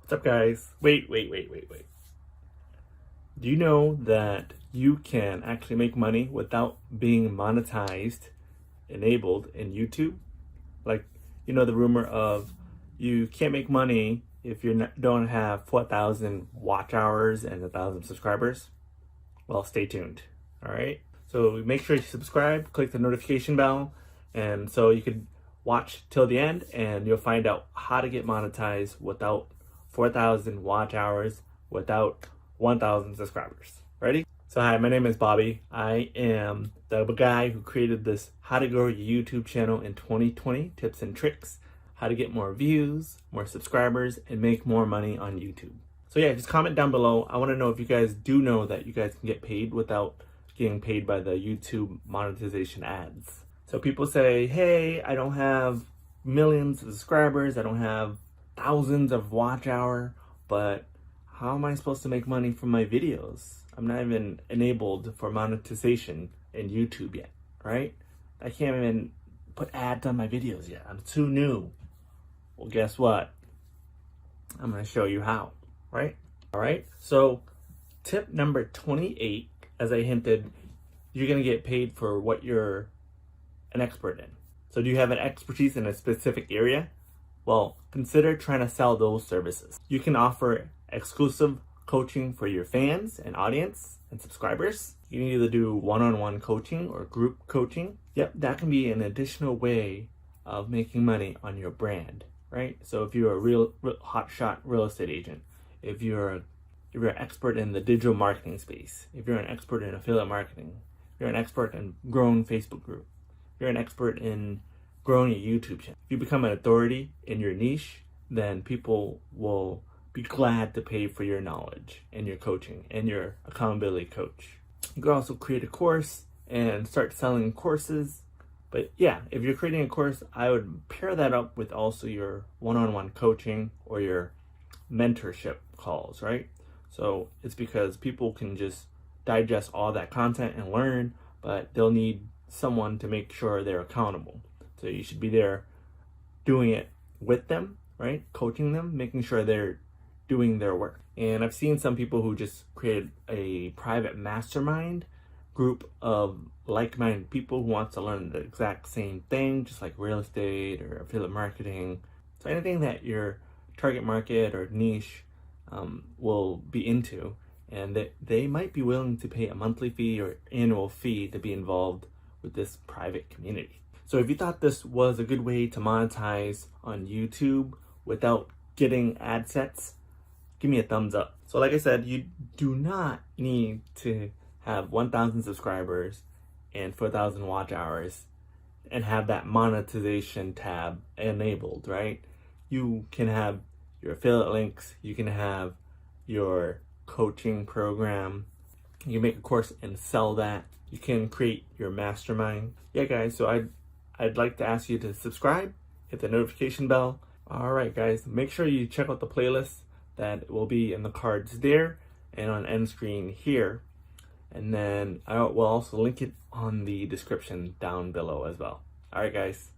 What's up, guys? Wait. Do you know that you can actually make money without being monetized, enabled in YouTube? Like, you know the rumor of you can't make money if you don't have 4,000 watch hours and 1,000 subscribers? Well, stay tuned, all right? So make sure you subscribe, click the notification bell, and so you can watch till the end and you'll find out how to get monetized without 4,000 watch hours, without 1,000 subscribers. Ready? So hi, my name is Bobby. I am the guy who created this How to Grow Your YouTube Channel in 2020 tips and tricks, how to get more views, more subscribers, and make more money on YouTube. So yeah, just comment down below. I want to know if you guys do know that you guys can get paid without getting paid by the YouTube monetization ads. So people say, hey, I don't have millions of subscribers, I don't have thousands of watch hour, but how am I supposed to make money from my videos? I'm not even enabled for monetization in YouTube yet, right? I can't even put ads on my videos yet. I'm too new. Well, guess what? I'm gonna show you how, right? All right, so tip number 28, as I hinted, you're gonna get paid for what you're an expert in. So do you have an expertise in a specific area? Well, consider trying to sell those services. You can offer exclusive coaching for your fans and audience and subscribers. You can either do one-on-one coaching or group coaching. Yep, that can be an additional way of making money on your brand, right? So if you're a real hotshot real estate agent, if you're an expert in the digital marketing space, if you're an expert in affiliate marketing, if you're an expert in growing Facebook group, if you're an expert in growing your YouTube channel. If you become an authority in your niche, then people will be glad to pay for your knowledge and your coaching and your accountability coach. You could also create a course and start selling courses. But yeah, if you're creating a course, I would pair that up with also your one-on-one coaching or your mentorship calls, right? So it's because people can just digest all that content and learn, but they'll need someone to make sure they're accountable. So you should be there doing it with them, right? Coaching them, making sure they're doing their work. And I've seen some people who just created a private mastermind group of like-minded people who want to learn the exact same thing, just like real estate or affiliate marketing. So anything that your target market or niche will be into, and that they might be willing to pay a monthly fee or annual fee to be involved with this private community. So if you thought this was a good way to monetize on YouTube without getting ad sets, give me a thumbs up. So like I said, you do not need to have 1,000 subscribers and 4,000 watch hours and have that monetization tab enabled, right? You can have your affiliate links, you can have your coaching program, you can make a course and sell that, you can create your mastermind. Yeah guys, so I'd like to ask you to subscribe, hit the notification bell. All right, guys, make sure you check out the playlist that will be in the cards there and on end screen here. And then I will also link it on the description down below as well. All right, guys.